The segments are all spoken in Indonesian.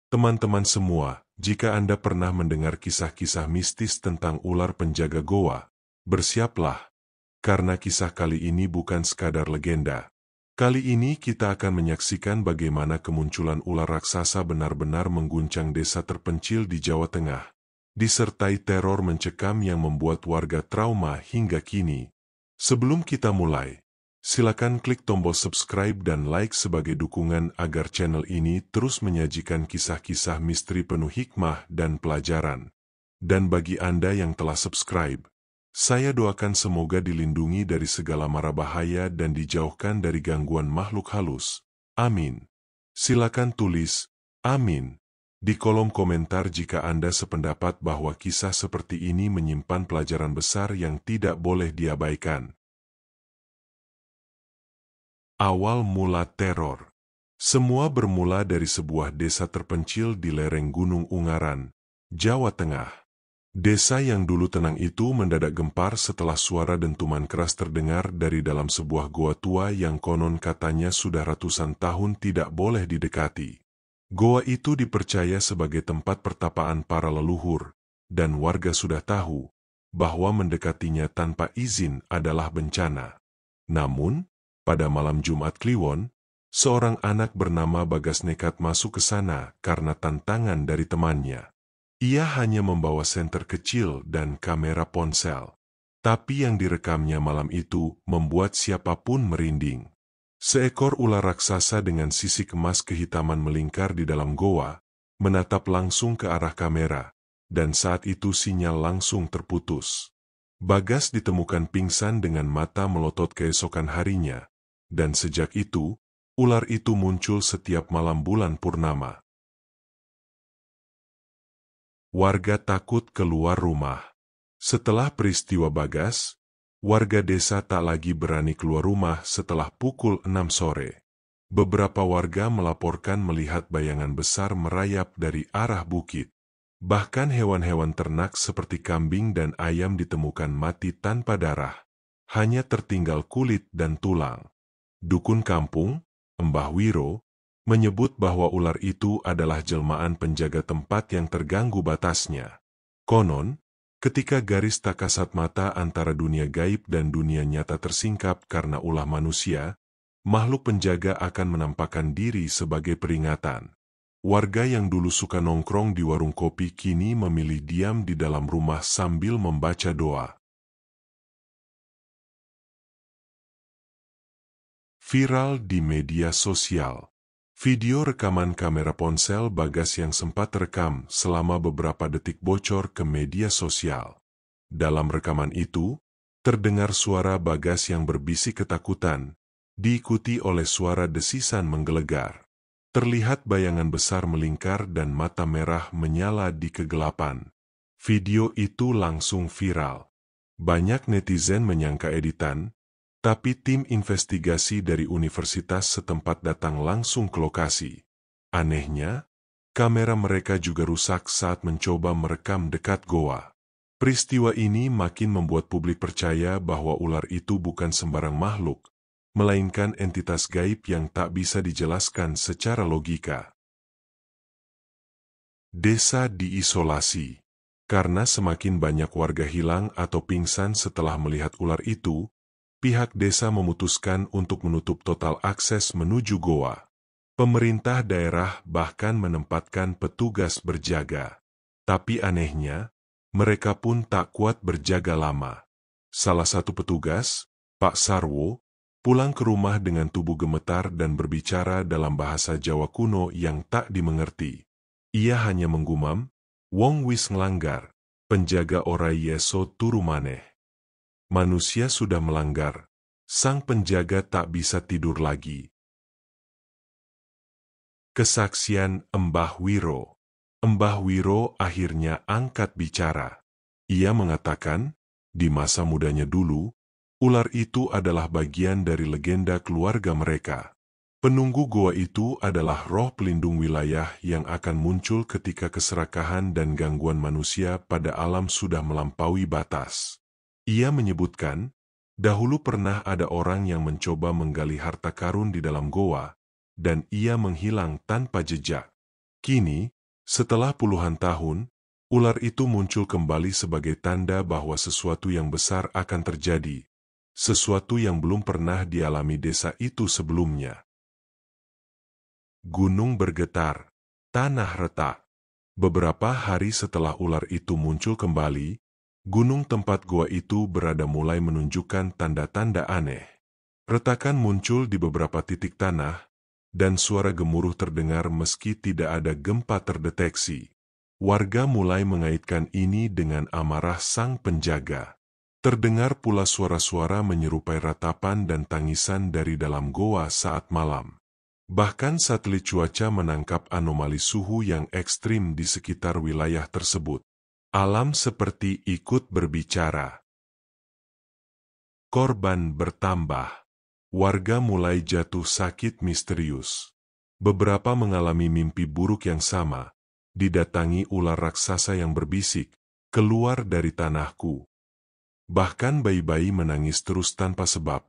Teman-teman semua, jika Anda pernah mendengar kisah-kisah mistis tentang ular penjaga goa, bersiaplah, karena kisah kali ini bukan sekadar legenda. Kali ini kita akan menyaksikan bagaimana kemunculan ular raksasa benar-benar mengguncang desa terpencil di Jawa Tengah, disertai teror mencekam yang membuat warga trauma hingga kini. Sebelum kita mulai, silakan klik tombol subscribe dan like sebagai dukungan agar channel ini terus menyajikan kisah-kisah misteri penuh hikmah dan pelajaran. Dan bagi Anda yang telah subscribe, saya doakan semoga dilindungi dari segala mara bahaya dan dijauhkan dari gangguan makhluk halus. Amin. Silakan tulis, amin, di kolom komentar jika Anda sependapat bahwa kisah seperti ini menyimpan pelajaran besar yang tidak boleh diabaikan. Awal mula teror. Semua bermula dari sebuah desa terpencil di lereng Gunung Ungaran, Jawa Tengah. Desa yang dulu tenang itu mendadak gempar setelah suara dentuman keras terdengar dari dalam sebuah goa tua yang konon katanya sudah ratusan tahun tidak boleh didekati. Goa itu dipercaya sebagai tempat pertapaan para leluhur, dan warga sudah tahu bahwa mendekatinya tanpa izin adalah bencana. Namun, pada malam Jumat Kliwon, seorang anak bernama Bagas nekat masuk ke sana karena tantangan dari temannya. Ia hanya membawa senter kecil dan kamera ponsel. Tapi yang direkamnya malam itu membuat siapapun merinding. Seekor ular raksasa dengan sisik emas kehitaman melingkar di dalam goa, menatap langsung ke arah kamera, dan saat itu sinyal langsung terputus. Bagas ditemukan pingsan dengan mata melotot keesokan harinya, dan sejak itu, ular itu muncul setiap malam bulan purnama. Warga takut keluar rumah. Setelah peristiwa Bagas, warga desa tak lagi berani keluar rumah setelah pukul 6 sore. Beberapa warga melaporkan melihat bayangan besar merayap dari arah bukit. Bahkan hewan-hewan ternak seperti kambing dan ayam ditemukan mati tanpa darah. Hanya tertinggal kulit dan tulang. Dukun kampung, Mbah Wiro, menyebut bahwa ular itu adalah jelmaan penjaga tempat yang terganggu batasnya. Konon, ketika garis tak kasat mata antara dunia gaib dan dunia nyata tersingkap karena ulah manusia, makhluk penjaga akan menampakkan diri sebagai peringatan. Warga yang dulu suka nongkrong di warung kopi kini memilih diam di dalam rumah sambil membaca doa. Viral di media sosial. Video rekaman kamera ponsel Bagas yang sempat terekam selama beberapa detik bocor ke media sosial. Dalam rekaman itu, terdengar suara Bagas yang berbisik ketakutan, diikuti oleh suara desisan menggelegar. Terlihat bayangan besar melingkar dan mata merah menyala di kegelapan. Video itu langsung viral. Banyak netizen menyangka editan, tapi tim investigasi dari universitas setempat datang langsung ke lokasi. Anehnya, kamera mereka juga rusak saat mencoba merekam dekat goa. Peristiwa ini makin membuat publik percaya bahwa ular itu bukan sembarang makhluk, melainkan entitas gaib yang tak bisa dijelaskan secara logika. Desa diisolasi. Karena semakin banyak warga hilang atau pingsan setelah melihat ular itu, pihak desa memutuskan untuk menutup total akses menuju goa. Pemerintah daerah bahkan menempatkan petugas berjaga. Tapi anehnya, mereka pun tak kuat berjaga lama. Salah satu petugas, Pak Sarwo, pulang ke rumah dengan tubuh gemetar dan berbicara dalam bahasa Jawa kuno yang tak dimengerti. Ia hanya menggumam, "Wong wis nglanggar, penjaga ora yeso turu maneh." Manusia sudah melanggar, sang penjaga tak bisa tidur lagi. Kesaksian Mbah Wiro. Mbah Wiro akhirnya angkat bicara. Ia mengatakan, di masa mudanya dulu, ular itu adalah bagian dari legenda keluarga mereka. Penunggu goa itu adalah roh pelindung wilayah yang akan muncul ketika keserakahan dan gangguan manusia pada alam sudah melampaui batas. Ia menyebutkan, dahulu pernah ada orang yang mencoba menggali harta karun di dalam goa, dan ia menghilang tanpa jejak. Kini, Setelah puluhan tahun, ular itu muncul kembali sebagai tanda bahwa sesuatu yang besar akan terjadi, sesuatu yang belum pernah dialami desa itu sebelumnya. Gunung bergetar, tanah retak. Beberapa hari setelah ular itu muncul kembali, gunung tempat gua itu berada mulai menunjukkan tanda-tanda aneh. Retakan muncul di beberapa titik tanah, dan suara gemuruh terdengar meski tidak ada gempa terdeteksi. Warga mulai mengaitkan ini dengan amarah sang penjaga. Terdengar pula suara-suara menyerupai ratapan dan tangisan dari dalam goa saat malam. Bahkan satelit cuaca menangkap anomali suhu yang ekstrim di sekitar wilayah tersebut. Alam seperti ikut berbicara. Korban bertambah. Warga mulai jatuh sakit misterius. Beberapa mengalami mimpi buruk yang sama, didatangi ular raksasa yang berbisik, "Keluar dari tanahku." Bahkan bayi-bayi menangis terus tanpa sebab,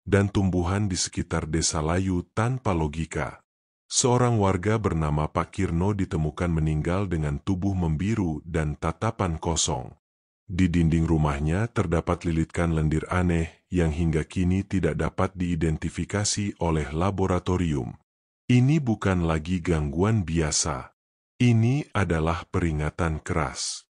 dan tumbuhan di sekitar desa layu tanpa logika. Seorang warga bernama Pak Kirno ditemukan meninggal dengan tubuh membiru dan tatapan kosong. Di dinding rumahnya terdapat lilitkan lendir aneh yang hingga kini tidak dapat diidentifikasi oleh laboratorium. Ini bukan lagi gangguan biasa. Ini adalah peringatan keras.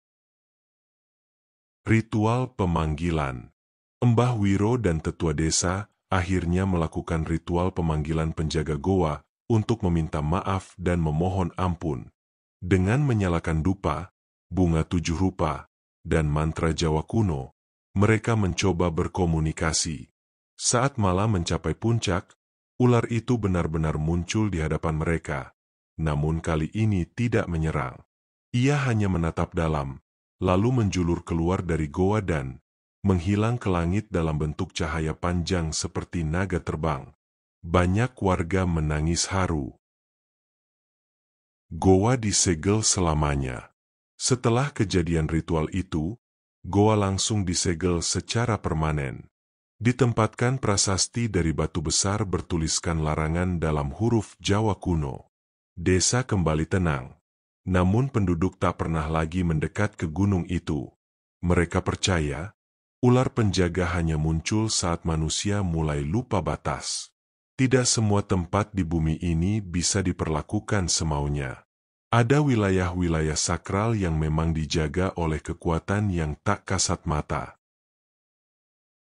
Ritual pemanggilan. Mbah Wiro dan tetua desa akhirnya melakukan ritual pemanggilan penjaga goa untuk meminta maaf dan memohon ampun. Dengan menyalakan dupa, bunga 7 rupa, dan mantra Jawa kuno, mereka mencoba berkomunikasi. Saat malam mencapai puncak, ular itu benar-benar muncul di hadapan mereka. Namun kali ini tidak menyerang. Ia hanya menatap dalam, lalu menjulur keluar dari goa dan menghilang ke langit dalam bentuk cahaya panjang seperti naga terbang. Banyak warga menangis haru. Goa disegel selamanya. Setelah kejadian ritual itu, goa langsung disegel secara permanen. Ditempatkan prasasti dari batu besar bertuliskan larangan dalam huruf Jawa kuno. Desa kembali tenang. Namun penduduk tak pernah lagi mendekat ke gunung itu. Mereka percaya, ular penjaga hanya muncul saat manusia mulai lupa batas. Tidak semua tempat di bumi ini bisa diperlakukan semaunya. Ada wilayah-wilayah sakral yang memang dijaga oleh kekuatan yang tak kasat mata.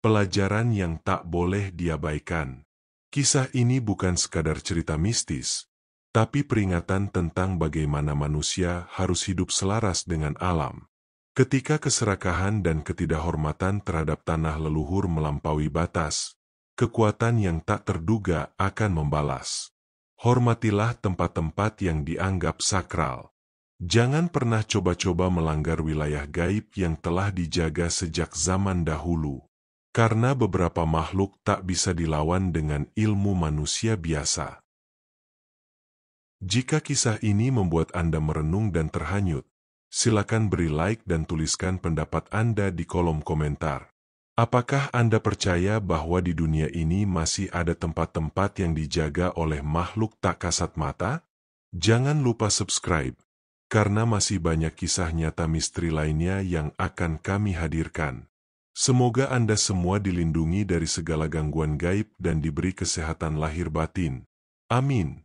Pelajaran yang tak boleh diabaikan. Kisah ini bukan sekadar cerita mistis, tapi peringatan tentang bagaimana manusia harus hidup selaras dengan alam. Ketika keserakahan dan ketidakhormatan terhadap tanah leluhur melampaui batas, kekuatan yang tak terduga akan membalas. Hormatilah tempat-tempat yang dianggap sakral. Jangan pernah coba-coba melanggar wilayah gaib yang telah dijaga sejak zaman dahulu. Karena beberapa makhluk tak bisa dilawan dengan ilmu manusia biasa. Jika kisah ini membuat Anda merenung dan terhanyut, silakan beri like dan tuliskan pendapat Anda di kolom komentar. Apakah Anda percaya bahwa di dunia ini masih ada tempat-tempat yang dijaga oleh makhluk tak kasat mata? Jangan lupa subscribe, karena masih banyak kisah nyata misteri lainnya yang akan kami hadirkan. Semoga Anda semua dilindungi dari segala gangguan gaib dan diberi kesehatan lahir batin. Amin.